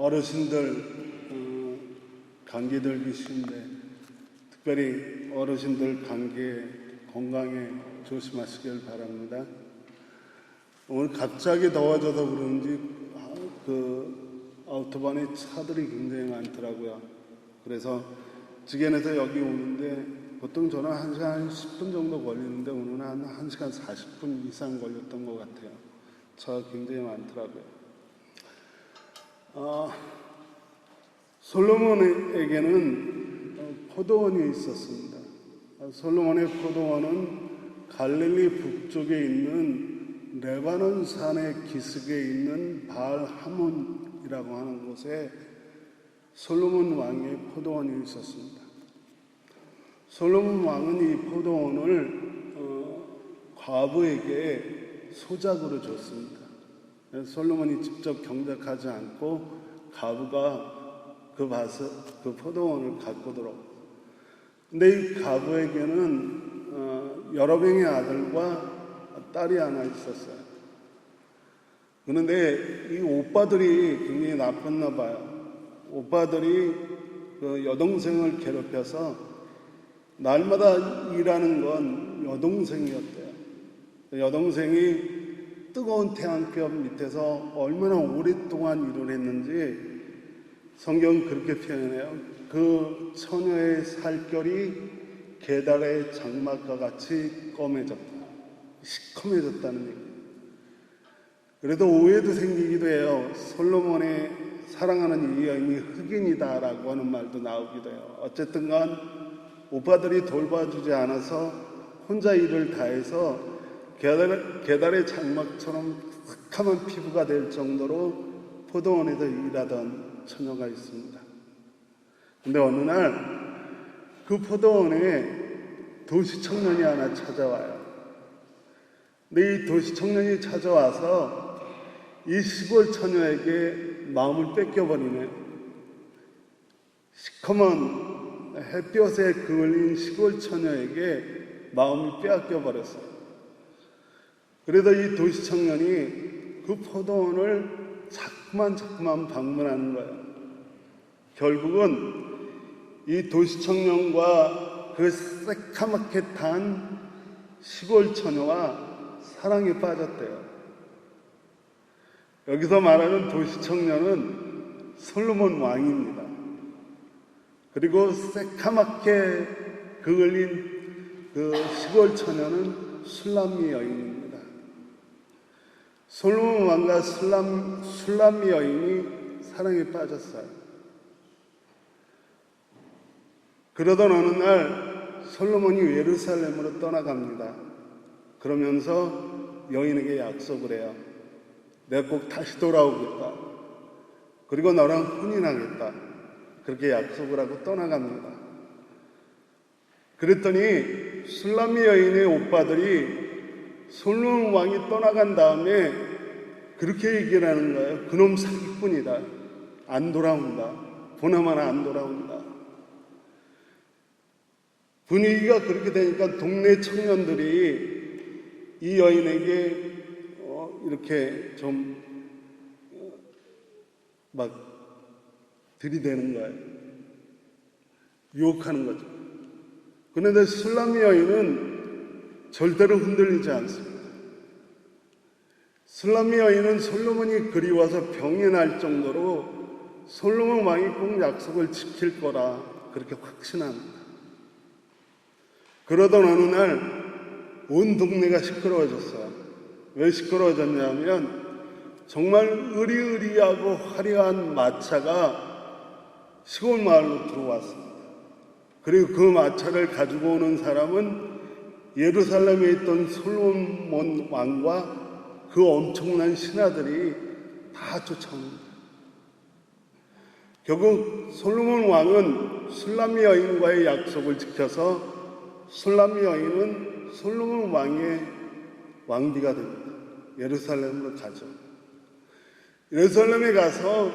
어르신들 감기 들기 쉬운데 특별히 어르신들 감기 건강에 조심하시길 바랍니다. 오늘 갑자기 더워져서 그런지 아우토반에 차들이 굉장히 많더라고요. 그래서 지겐에서 여기 오는데 보통 저는 1시간 10분 정도 걸리는데 오늘은 한 1시간 40분 이상 걸렸던 것 같아요. 차가 굉장히 많더라고요. 솔로몬에게는 포도원이 있었습니다. 솔로몬의 포도원은 갈릴리 북쪽에 있는 레바논 산의 기슭에 있는 바알 하몬이라고 하는 곳에 솔로몬 왕의 포도원이 있었습니다. 솔로몬 왕은 이 포도원을 과부에게 소작으로 줬습니다. 솔로몬이 직접 경작하지 않고 과부가 그 포도원을 가꾸도록. 근데 이 과부에게는 여러 명의 아들과 딸이 하나 있었어요. 그런데 이 오빠들이 굉장히 나빴나 봐요. 오빠들이 그 여동생을 괴롭혀서 날마다 일하는 건 여동생이었대요. 여동생이 뜨거운 태양볕 밑에서 얼마나 오랫동안 일을 했는지 성경은 그렇게 표현해요. 그 처녀의 살결이 게달의 장막과 같이 검해졌다. 시커매졌다는 얘기예요. 그래도 오해도 생기기도 해요. 솔로몬의 사랑하는 이 여인이 흑인이다라고 하는 말도 나오기도 해요. 어쨌든 간 오빠들이 돌봐주지 않아서 혼자 일을 다해서 게달의 장막처럼 새카만 피부가 될 정도로 포도원에서 일하던 처녀가 있습니다. 근데 어느 날 그 포도원에 도시 청년이 하나 찾아와요. 근데 이 도시 청년이 찾아와서 이 시골 처녀에게 마음을 뺏겨버리네요. 시커먼 햇볕에 그을린 시골 처녀에게 마음을 빼앗겨버렸어요. 그래서 이 도시 청년이 그 포도원을 자꾸만 방문하는 거예요. 결국은 이 도시 청년과 그 새카맣게 탄 시골 처녀와 사랑에 빠졌대요. 여기서 말하는 도시 청년은 솔로몬 왕입니다. 그리고 새카맣게 그을린 그 시골 처녀는 술람미 여인입니다. 솔로몬 왕과 술람미 여인이 사랑에 빠졌어요. 그러던 어느 날 솔로몬이 예루살렘으로 떠나갑니다. 그러면서 여인에게 약속을 해요. 내가 꼭 다시 돌아오겠다. 그리고 너랑 혼인하겠다. 그렇게 약속을 하고 떠나갑니다. 그랬더니 술람미 여인의 오빠들이 솔로몬 왕이 떠나간 다음에 그렇게 얘기를 하는 거예요. 그놈 사기꾼이다. 안 돌아온다. 보나마나 안 돌아온다. 분위기가 그렇게 되니까 동네 청년들이 이 여인에게 이렇게 좀 막 들이대는 거예요. 유혹하는 거죠. 그런데 술람미 여인은 절대로 흔들리지 않습니다. 술람미 여인은 솔로몬이 그리워서 병이 날 정도로 솔로몬 왕이 꼭 약속을 지킬 거라 그렇게 확신합니다. 그러던 어느 날 온 동네가 시끄러워졌어요. 왜 시끄러워졌냐면 정말 으리으리하고 화려한 마차가 시골 마을로 들어왔습니다. 그리고 그 마차를 가지고 오는 사람은 예루살렘에 있던 솔로몬 왕과 그 엄청난 신하들이 다 쫓아옵니다. 결국 솔로몬 왕은 술람미 여인과의 약속을 지켜서 술람미 여인은 솔로몬 왕의 왕비가 됩니다. 예루살렘으로 가죠. 예루살렘에 가서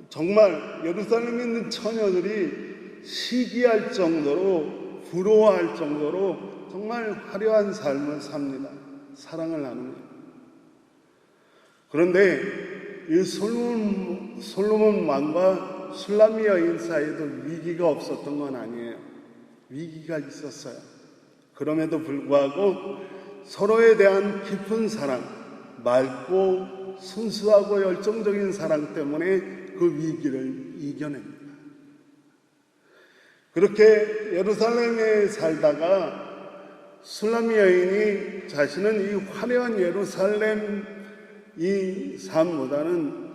정말 예루살렘에 있는 처녀들이 시기할 정도로 부러워할 정도로 정말 화려한 삶을 삽니다. 사랑을 나눕니다. 그런데 이 솔로몬 왕과 술람미 여인 사이에도 위기가 없었던 건 아니에요. 위기가 있었어요. 그럼에도 불구하고 서로에 대한 깊은 사랑, 맑고 순수하고 열정적인 사랑 때문에 그 위기를 이겨냅니다. 그렇게 예루살렘에 살다가 술람미 여인이 자신은 이 화려한 예루살렘 이 산보다는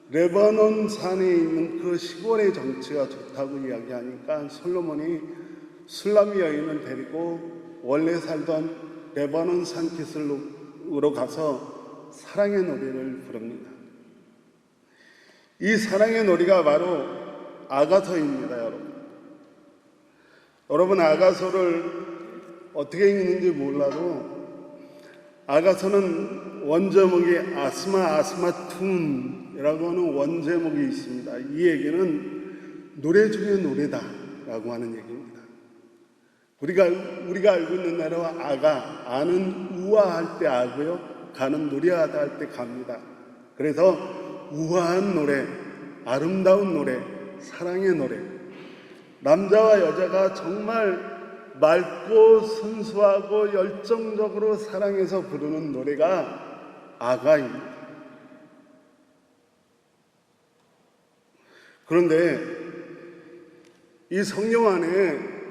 레바논 산에 있는 그 시골의 정치가 좋다고 이야기하니까 솔로몬이 술람미 여인을 데리고 원래 살던 레바논 산기슭으로 가서 사랑의 노래를 부릅니다. 이 사랑의 노래가 바로 아가서입니다, 여러분. 여러분, 아가서를 어떻게 읽는지 몰라도 아가서는 원제목이 아스마툰이라고 하는 원제목이 있습니다. 이 얘기는 노래 중에 노래다라고 하는 얘기입니다. 우리가 알고 있는 대로 아는 우아할 때 아고요, 가는 노래하다 할 때 갑니다. 그래서 우아한 노래, 아름다운 노래, 사랑의 노래, 남자와 여자가 정말 맑고 순수하고 열정적으로 사랑해서 부르는 노래가 아가입니다. 그런데 이 성경 안에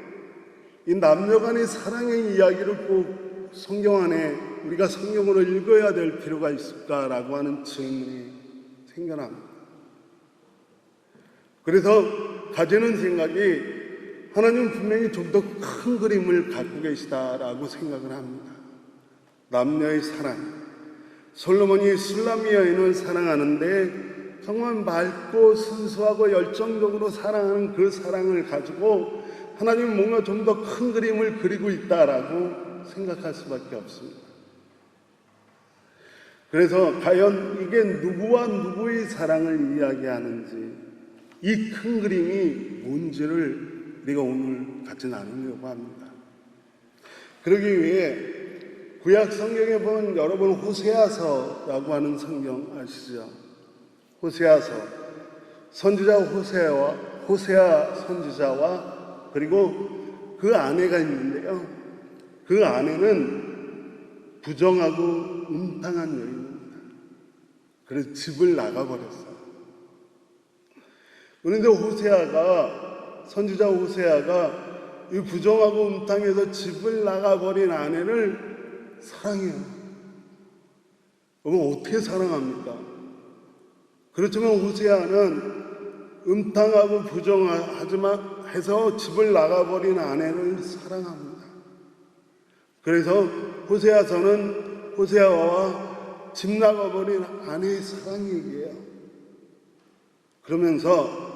이 남녀 간의 사랑의 이야기를 꼭 성경 안에 우리가 성경으로 읽어야 될 필요가 있을까라고 하는 질문이 생겨납니다. 그래서 가지는 생각이 하나님은 분명히 좀 더 큰 그림을 갖고 계시다라고 생각을 합니다. 남녀의 사랑, 솔로몬이 술람미 여인을 사랑하는데 정말 맑고 순수하고 열정적으로 사랑하는 그 사랑을 가지고 하나님은 뭔가 좀 더 큰 그림을 그리고 있다라고 생각할 수밖에 없습니다. 그래서 과연 이게 누구와 누구의 사랑을 이야기하는지, 이 큰 그림이 뭔지를 우리가 오늘 같이 나누려고 합니다. 그러기 위해 구약 성경에 보면 여러분 호세아서라고 하는 성경 아시죠? 호세아서, 선지자 호세아 선지자와 그리고 그 아내가 있는데요. 그 아내는 부정하고 음탕한 여인입니다. 그래서 집을 나가버렸어요. 그런데 선지자 호세아가 이 부정하고 음탕해서 집을 나가버린 아내를 사랑해요. 그러면 어떻게 사랑합니까? 그렇지만 호세아는 음탕하고 부정하지만 해서 집을 나가버린 아내를 사랑합니다. 그래서 호세아서는 호세아와 집 나가버린 아내의 사랑 얘기예요. 그러면서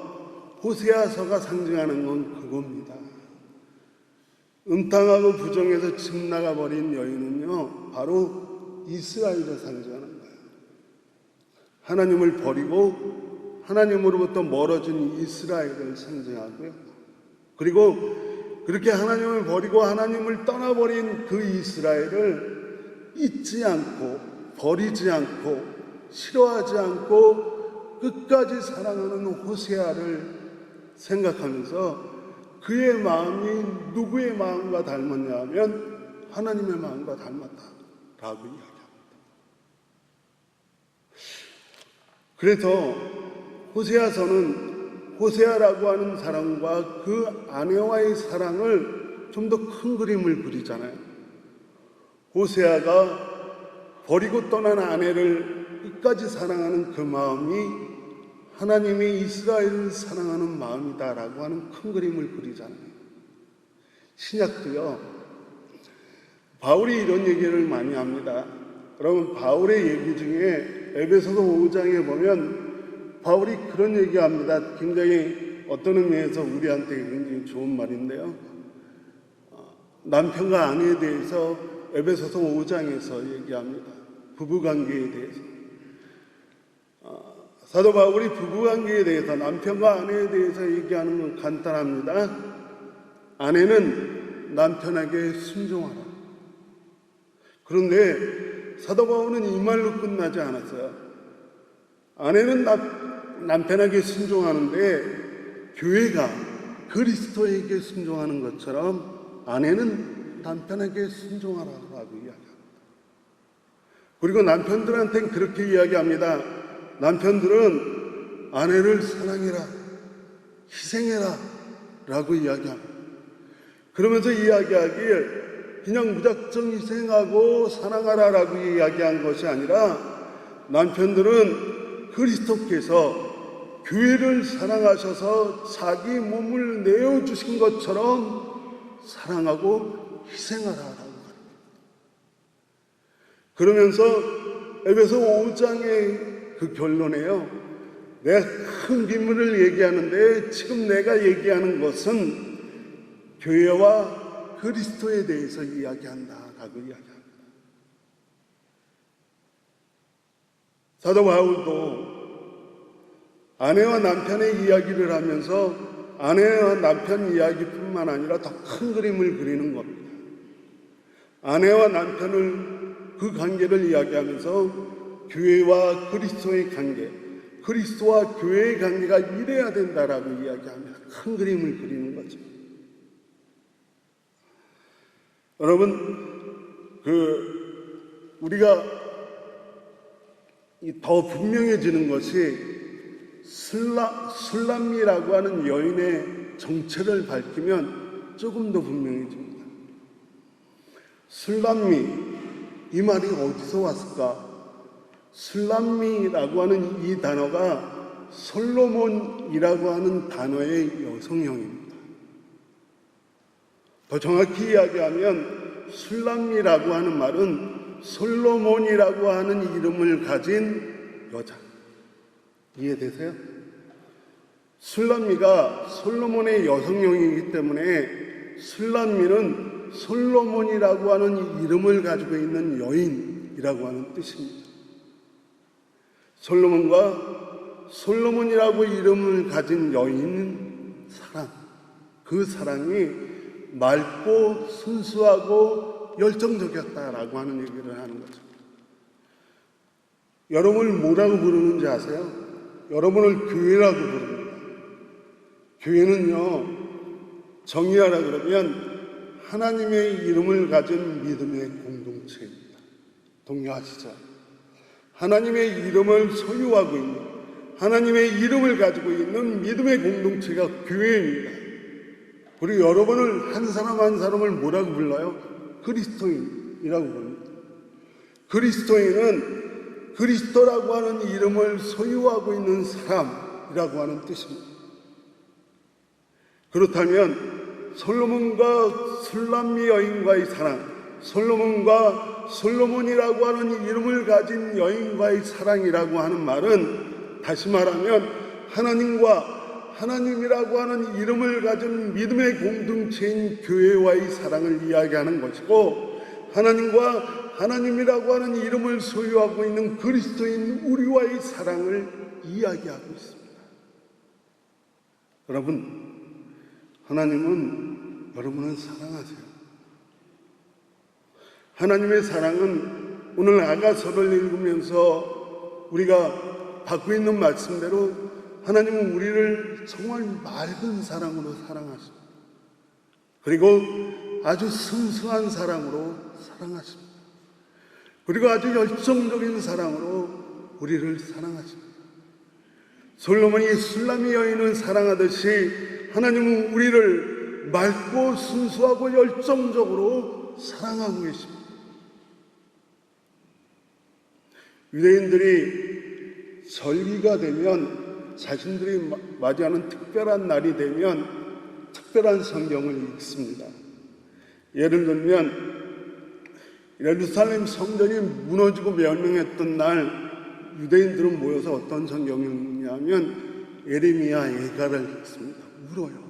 호세아서가 상징하는 건 그겁니다. 음탕하고 부정해서 집 나가버린 여인은요, 바로 이스라엘을 상징하는 거예요. 하나님을 버리고 하나님으로부터 멀어진 이스라엘을 상징하고요. 그리고 그렇게 하나님을 버리고 하나님을 떠나버린 그 이스라엘을 잊지 않고 버리지 않고 싫어하지 않고 끝까지 사랑하는 호세아를 생각하면서 그의 마음이 누구의 마음과 닮았냐 하면 하나님의 마음과 닮았다라고 이야기합니다. 그래서 호세아서는 호세아라고 하는 사람과 그 아내와의 사랑을 좀 더 큰 그림을 그리잖아요. 호세아가 버리고 떠난 아내를 끝까지 사랑하는 그 마음이 하나님이 이스라엘을 사랑하는 마음이다라고 하는 큰 그림을 그리잖아요. 신약도요, 바울이 이런 얘기를 많이 합니다. 여러분, 바울의 얘기 중에 에베소서 5장에 보면 바울이 그런 얘기합니다. 굉장히 어떤 의미에서 우리한테 굉장히 좋은 말인데요. 남편과 아내에 대해서 에베소서 5장에서 얘기합니다. 부부관계에 대해서. 사도 바울이 부부관계에 대해서, 남편과 아내에 대해서 얘기하는 건 간단합니다. 아내는 남편에게 순종하라. 그런데 사도 바울은 이 말로 끝나지 않았어요. 아내는 남편에게 순종하는데 교회가 그리스도에게 순종하는 것처럼 아내는 남편에게 순종하라고 이야기합니다. 그리고 남편들한테는 그렇게 이야기합니다. 남편들은 아내를 사랑해라, 희생해라 라고 이야기합니다. 그러면서 이야기하길 그냥 무작정 희생하고 사랑하라 라고 이야기한 것이 아니라 남편들은 그리스도께서 교회를 사랑하셔서 자기 몸을 내어주신 것처럼 사랑하고 희생하라라고 합니다. 그러면서 에베소 5장의 그 결론에요, 내가 큰 비밀을 얘기하는데 지금 내가 얘기하는 것은 교회와 그리스도에 대해서 이야기한다라고 이야기합니다. 사도 바울도 아내와 남편의 이야기를 하면서 아내와 남편 이야기뿐만 아니라 더 큰 그림을 그리는 겁니다. 아내와 남편을 그 관계를 이야기하면서 교회와 그리스도의 관계, 그리스도와 교회의 관계가 이래야 된다라고 이야기하며 큰 그림을 그리는 거죠. 여러분, 우리가 더 분명해지는 것이 술람미라고 하는 여인의 정체를 밝히면 조금 더 분명해집니다. 술람미, 이 말이 어디서 왔을까? 술람미라고 하는 이 단어가 솔로몬이라고 하는 단어의 여성형입니다. 더 정확히 이야기하면 술람미라고 하는 말은 솔로몬이라고 하는 이름을 가진 여자. 이해되세요? 술람미가 솔로몬의 여성형이기 때문에 술람미는 솔로몬이라고 하는 이름을 가지고 있는 여인이라고 하는 뜻입니다. 솔로몬이라고 이름을 가진 여인은 사랑, 그 사랑이 맑고 순수하고 열정적이었다라고 하는 얘기를 하는 거죠. 여러분을 뭐라고 부르는지 아세요? 여러분을 교회라고 부릅니다. 교회는요, 정의하라 그러면 하나님의 이름을 가진 믿음의 공동체입니다. 동의하시죠? 하나님의 이름을 소유하고 있는, 하나님의 이름을 가지고 있는 믿음의 공동체가 교회입니다. 그리고 여러분을 한 사람 한 사람을 뭐라고 불러요? 그리스도인이라고 부릅니다. 그리스도인은 그리스도라고 하는 이름을 소유하고 있는 사람이라고 하는 뜻입니다. 그렇다면 솔로몬과 술람미 여인과의 사랑, 솔로몬과 솔로몬이라고 하는 이름을 가진 여인과의 사랑이라고 하는 말은 다시 말하면 하나님과 하나님이라고 하는 이름을 가진 믿음의 공동체인 교회와의 사랑을 이야기하는 것이고, 하나님과 하나님이라고 하는 이름을 소유하고 있는 그리스도인 우리와의 사랑을 이야기하고 있습니다. 여러분, 하나님은 여러분을 사랑하세요. 하나님의 사랑은 오늘 아가서를 읽으면서 우리가 받고 있는 말씀대로 하나님은 우리를 정말 맑은 사랑으로 사랑하십니다. 그리고 아주 순수한 사랑으로 사랑하십니다. 그리고 아주 열정적인 사랑으로 우리를 사랑하십니다. 솔로몬이 술람미 여인을 사랑하듯이 하나님은 우리를 맑고 순수하고 열정적으로 사랑하고 계십니다. 유대인들이 절기가 되면, 자신들이 맞이하는 특별한 날이 되면 특별한 성경을 읽습니다. 예를 들면 예루살렘 성전이 무너지고 멸망했던 날 유대인들은 모여서 어떤 성경을 읽냐면 예레미야 예가를 읽습니다. 울어요.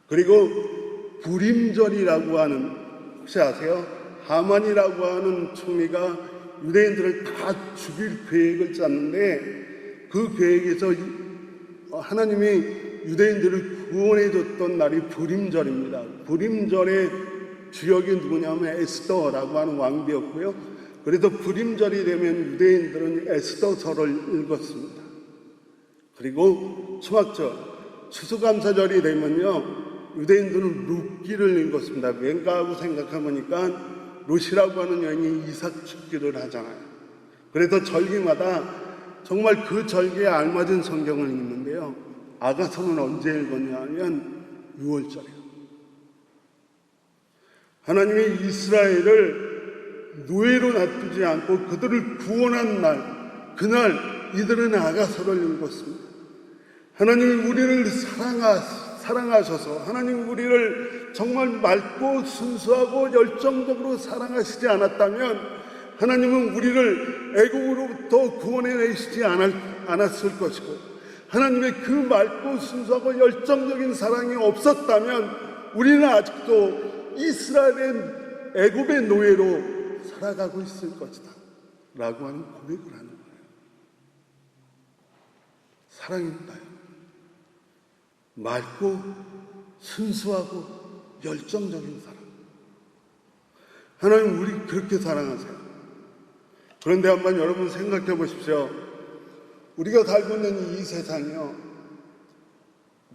그리고 불임절이라고 하는, 혹시 아세요? 하만이라고 하는 총리가 유대인들을 다 죽일 계획을 짰는데 그 계획에서 하나님이 유대인들을 구원해 줬던 날이 불임절입니다. 불임절의 주역이 누구냐면 에스더라고 하는 왕비였고요. 그래도 불임절이 되면 유대인들은 에스더서를 읽었습니다. 그리고 초막절, 추수감사절이 되면요, 유대인들은 룻기를 읽었습니다. 왠가 하고 생각해보니까 룻이라고 하는 여인이 이삭 축기를 하잖아요. 그래서 절기마다 정말 그 절기에 알맞은 성경을 읽는데요, 아가서는 언제 읽었냐 하면 6월절이에요. 하나님이 이스라엘을 노예로 놔두지 않고 그들을 구원한 날, 그날 이들은 아가서를 읽었습니다. 하나님이 우리를 사랑하셔서, 하나님이 우리를 정말 맑고 순수하고 열정적으로 사랑하시지 않았다면 하나님은 우리를 애국으로부터 구원해내시지 않았을 것이고, 하나님의 그 맑고 순수하고 열정적인 사랑이 없었다면 우리는 아직도 이스라엘의 애굽의 노예로 살아가고 있을 것이다 라고 하는 고백을 하는 거예요. 사랑입니다요. 맑고 순수하고 열정적인 사랑. 하나님 우리 그렇게 사랑하세요. 그런데 한번 여러분 생각해 보십시오. 우리가 살고 있는 이 세상이요,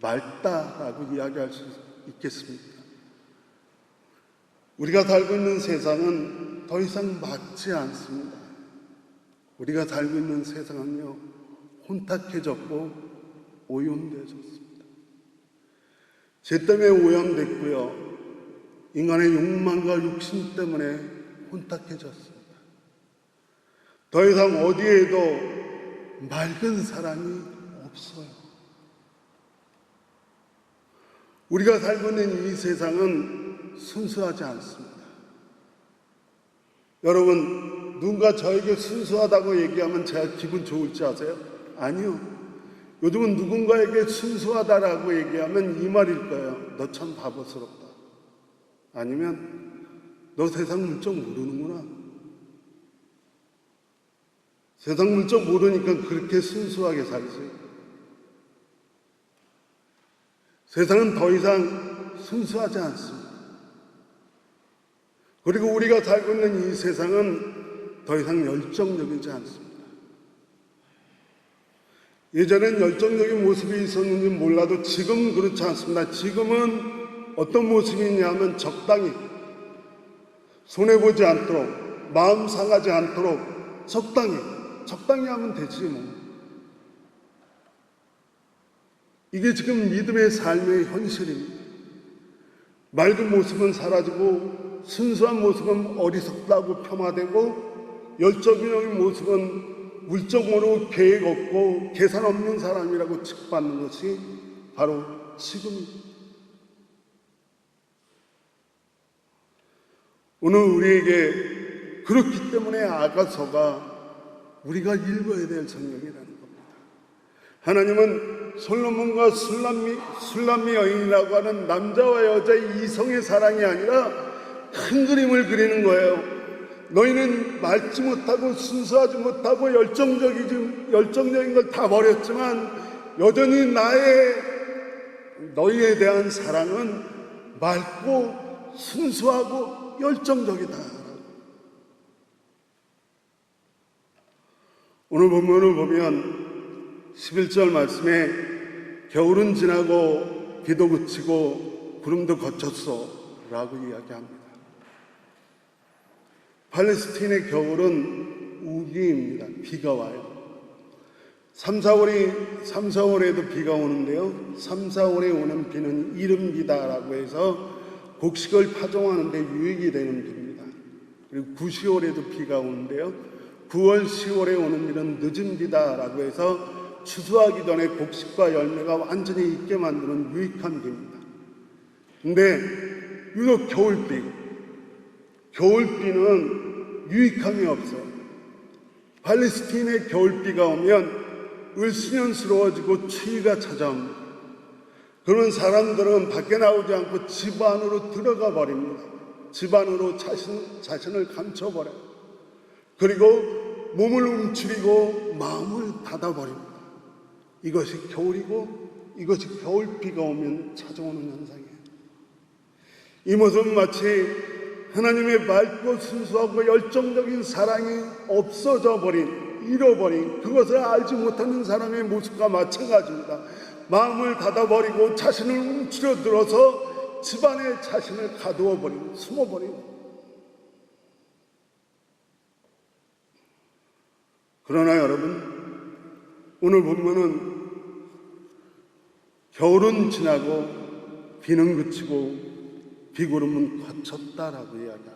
맑다라고 이야기할 수 있겠습니까? 우리가 살고 있는 세상은 더 이상 맑지 않습니다. 우리가 살고 있는 세상은요, 혼탁해졌고 오염되어졌습니다. 죄 때문에 오염됐고요, 인간의 욕망과 욕심 때문에 혼탁해졌습니다. 더 이상 어디에도 맑은 사람이 없어요. 우리가 살고 있는 이 세상은 순수하지 않습니다. 여러분, 누군가 저에게 순수하다고 얘기하면 제가 기분 좋을지 아세요? 아니요. 요즘은 누군가에게 순수하다라고 얘기하면 이 말일 거예요. 너 참 바보스럽다. 아니면 너 세상 물정 모르는구나. 세상 물정 모르니까 그렇게 순수하게 살지. 세상은 더 이상 순수하지 않습니다. 그리고 우리가 살고 있는 이 세상은 더 이상 열정적이지 않습니다. 예전엔 열정적인 모습이 있었는지 몰라도 지금은 그렇지 않습니다. 지금은 어떤 모습이냐 하면 적당히, 손해보지 않도록, 마음 상하지 않도록 적당히 하면 되지 뭐. 이게 지금 믿음의 삶의 현실입니다. 맑은 모습은 사라지고 순수한 모습은 어리석다고 폄하되고 열정적인 모습은 물적으로 계획 없고 계산 없는 사람이라고 취급받는 것이 바로 지금입니다. 오늘 우리에게 그렇기 때문에 아가서가 우리가 읽어야 될 성경이라는 겁니다. 하나님은 솔로몬과 술람미 여인이라고 하는 남자와 여자의 이성의 사랑이 아니라 큰 그림을 그리는 거예요. 너희는 맑지 못하고 순수하지 못하고 열정적인 걸 다 버렸지만 여전히 너희에 대한 사랑은 맑고 순수하고 열정적이다. 오늘 본문을 보면 11절 말씀에 겨울은 지나고 비도 그치고 구름도 거쳤어 라고 이야기합니다. 팔레스틴의 겨울은 우기입니다. 비가 와요. 3, 4월에도 비가 오는데요, 3, 4월에 오는 비는 이른비다라고 해서 곡식을 파종하는 데 유익이 되는 비입니다. 그리고 9, 10월에도 비가 오는데요, 9월, 10월에 오는 비는 늦은 비다라고 해서 추수하기 전에 곡식과 열매가 완전히 익게 만드는 유익한 비입니다. 근데 유독 겨울비는 유익함이 없어요. 팔레스틴의 겨울비가 오면 을수년스러워지고 추위가 찾아옵니다. 그런 사람들은 밖에 나오지 않고 집 안으로 들어가 버립니다. 집 안으로 자신을 감춰버려요. 그리고 몸을 움츠리고 마음을 닫아버립니다. 이것이 겨울이고 이것이 겨울비가 오면 찾아오는 현상이에요. 이 모습은 마치 하나님의 맑고 순수하고 열정적인 사랑이 없어져 버린, 잃어버린, 그것을 알지 못하는 사람의 모습과 마찬가지입니다. 마음을 닫아버리고 자신을 움츠러들어서 집안에 자신을 가두어버리고 숨어버리고. 그러나 여러분, 오늘 보면은 겨울은 지나고 비는 그치고 비구름은 거쳤다라고 이야기합니다.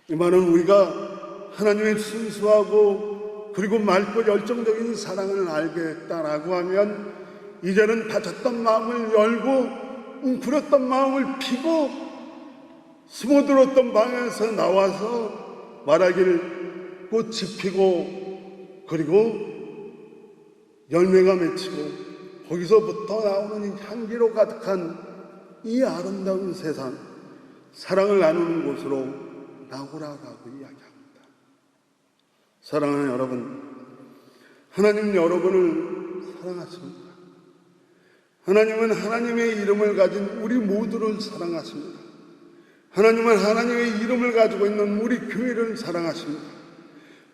이 말은 우리가 하나님의 순수하고 그리고 맑고 열정적인 사랑을 알게 했다라고 하면 이제는 닫혔던 마음을 열고 웅크렸던 마음을 피고 숨어들었던 방에서 나와서 말하기를 꽃이 피고 그리고 열매가 맺히고 거기서부터 나오는 향기로 가득한 이 아름다운 세상, 사랑을 나누는 곳으로 나오라라고 이야기합니다. 사랑하는 여러분, 하나님 여러분을 사랑하십니다. 하나님은 하나님의 이름을 가진 우리 모두를 사랑하십니다. 하나님은 하나님의 이름을 가지고 있는 우리 교회를 사랑하십니다.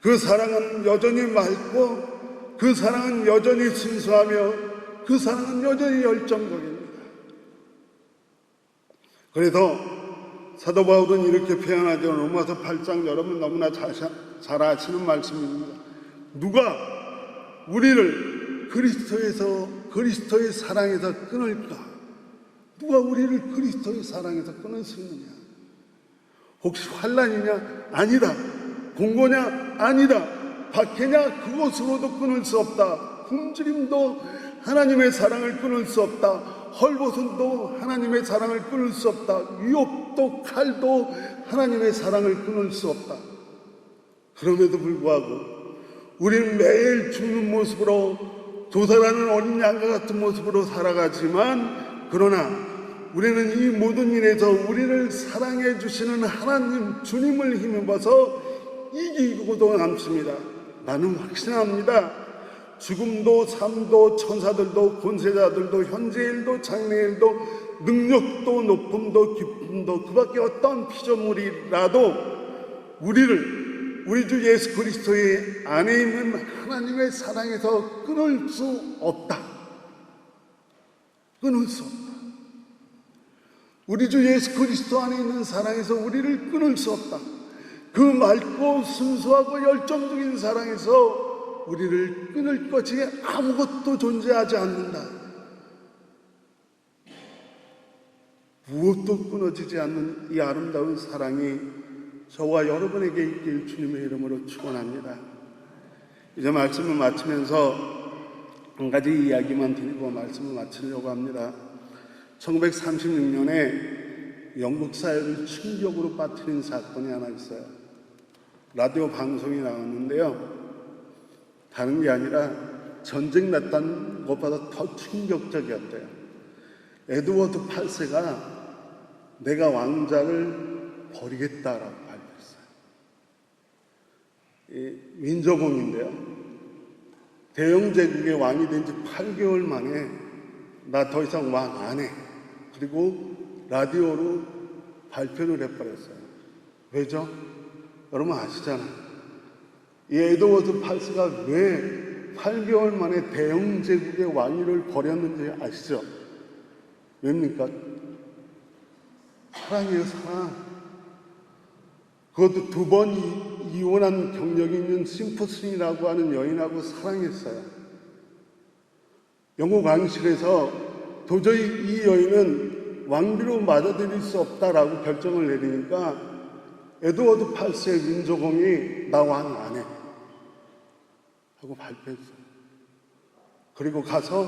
그 사랑은 여전히 맑고 그 사랑은 여전히 순수하며 그 사랑은 여전히 열정적입니다. 그래서 사도 바울은 이렇게 표현하죠. 로마서 8장 여러분 너무나 잘 아시는 말씀입니다. 누가 우리를 그리스도의 사랑에서 끊을까? 누가 우리를 그리스도의 사랑에서 끊을 수 있느냐? 혹시 환난이냐? 아니다. 공고냐? 아니다. 박해냐? 그것으로도 끊을 수 없다. 굶주림도 하나님의 사랑을 끊을 수 없다. 헐벗음도 하나님의 사랑을 끊을 수 없다. 위협도 칼도 하나님의 사랑을 끊을 수 없다. 그럼에도 불구하고 우리는 매일 죽는 모습으로 도살하는 어린 양과 같은 모습으로 살아가지만 그러나 우리는 이 모든 일에서 우리를 사랑해 주시는 하나님 주님을 힘입어서 이기고도 남습니다. 나는 확신합니다. 죽음도 삶도 천사들도 권세자들도 현재일도 장래일도 능력도 높음도 기쁨도 그 밖에 어떤 피조물이라도 우리 주 예수 그리스도의 안에 있는 하나님의 사랑에서 끊을 수 없다. 끊을 수 없다. 우리 주 예수 그리스도 안에 있는 사랑에서 우리를 끊을 수 없다. 그 맑고 순수하고 열정적인 사랑에서 우리를 끊을 것이 아무것도 존재하지 않는다. 무엇도 끊어지지 않는 이 아름다운 사랑이 저와 여러분에게 있길 주님의 이름으로 축원합니다. 이제 말씀을 마치면서 한 가지 이야기만 드리고 말씀을 마치려고 합니다. 1936년에 영국 사회를 충격으로 빠뜨린 사건이 하나 있어요. 라디오 방송이 나왔는데요. 다른 게 아니라 전쟁 났다는 것보다 더 충격적이었대요. 에드워드 8세가 내가 왕자를 버리겠다라고 발표했어요. 민저공인데요. 대영 제국의 왕이 된 지 8개월 만에 나 더 이상 왕 안 해. 그리고 라디오로 발표를 해버렸어요. 왜죠? 여러분 아시잖아요. 이 에드워드 8세가 왜 8개월 만에 대영 제국의 왕위를 버렸는지 아시죠? 왜입니까? 사랑이에요, 사랑. 그것도 2번 이혼한 경력이 있는 심퍼슨이라고 하는 여인하고 사랑했어요. 영국 왕실에서 도저히 이 여인은 왕비로 맞아들일 수 없다라고 결정을 내리니까 에드워드 8세 민조공이 나 왕 안 해. 하고 발표했어요. 그리고 가서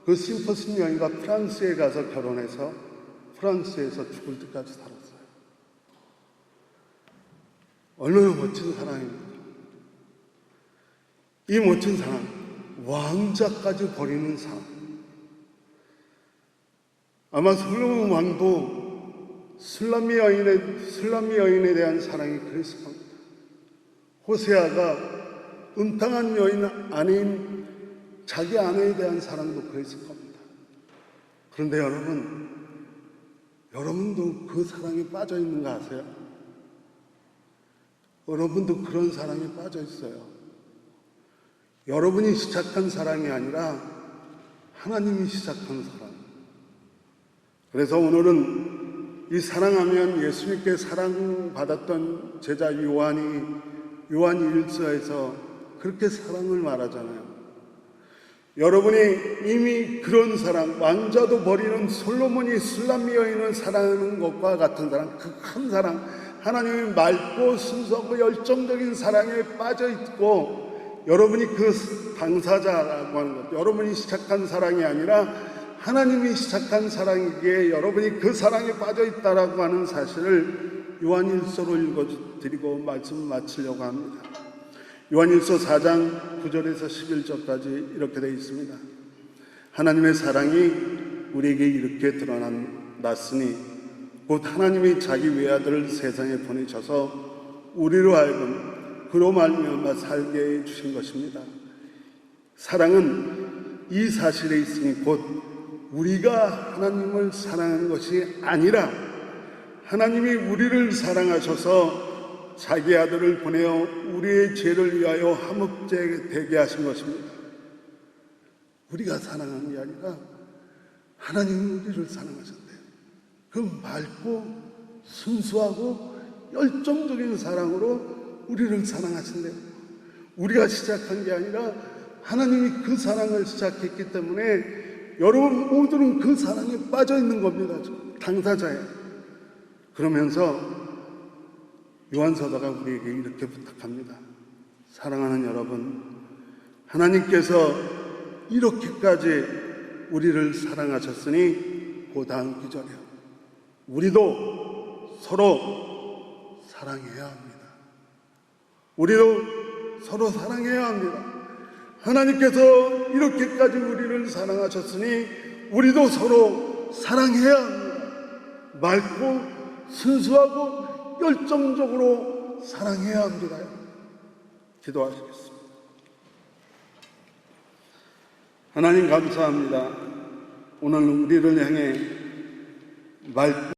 그 심퍼슨 여인과 프랑스에 가서 결혼해서 프랑스에서 죽을 때까지 살았어요. 얼마나 멋진 사랑입니까? 이 멋진 사랑, 왕자까지 버리는 사랑. 아마 솔로몬 왕도 술람미 여인에 대한 사랑이 그랬을 겁니다. 호세아가 음탕한 여인 아내인 자기 아내에 대한 사랑도 그랬을 겁니다. 그런데 여러분도 그 사랑에 빠져 있는 거 아세요? 여러분도 그런 사랑에 빠져 있어요. 여러분이 시작한 사랑이 아니라 하나님이 시작한 사랑. 그래서 오늘은 이 사랑하면 예수님께 사랑받았던 제자 요한이 요한 1서에서 그렇게 사랑을 말하잖아요. 여러분이 이미 그런 사랑, 왕자도 버리는 솔로몬이 술람미 여인을 사랑하는 것과 같은 사랑, 그 큰 사랑, 하나님이 맑고 순수하고 열정적인 사랑에 빠져 있고, 여러분이 그 당사자라고 하는 것, 여러분이 시작한 사랑이 아니라 하나님이 시작한 사랑이기에 여러분이 그 사랑에 빠져 있다라고 하는 사실을 요한 1서로 읽어드리고 말씀 마치려고 합니다. 요한일서 4장 9절에서 11절까지 이렇게 되어 있습니다. 하나님의 사랑이 우리에게 이렇게 드러났으니 곧 하나님이 자기 외아들을 세상에 보내셔서 우리로 하여금 그로 말미암아 살게 해 주신 것입니다. 사랑은 이 사실에 있으니 곧 우리가 하나님을 사랑하는 것이 아니라 하나님이 우리를 사랑하셔서 자기 아들을 보내어 우리의 죄를 위하여 화목제 되게 하신 것입니다. 우리가 사랑하는 게 아니라 하나님이 우리를 사랑하셨대요. 그 맑고 순수하고 열정적인 사랑으로 우리를 사랑하신대요. 우리가 시작한 게 아니라 하나님이 그 사랑을 시작했기 때문에 여러분 모두는 그 사랑에 빠져 있는 겁니다. 당사자예요. 그러면서 요한서도가 우리에게 이렇게 부탁합니다. 사랑하는 여러분, 하나님께서 이렇게까지 우리를 사랑하셨으니 그 다음 구절이요. 우리도 서로 사랑해야 합니다. 우리도 서로 사랑해야 합니다. 하나님께서 이렇게까지 우리를 사랑하셨으니 우리도 서로 사랑해야 합니다. 맑고 순수하고 열정적으로 사랑해야 합니다. 기도하시겠습니다. 하나님 감사합니다. 오늘 우리를 향해 맑고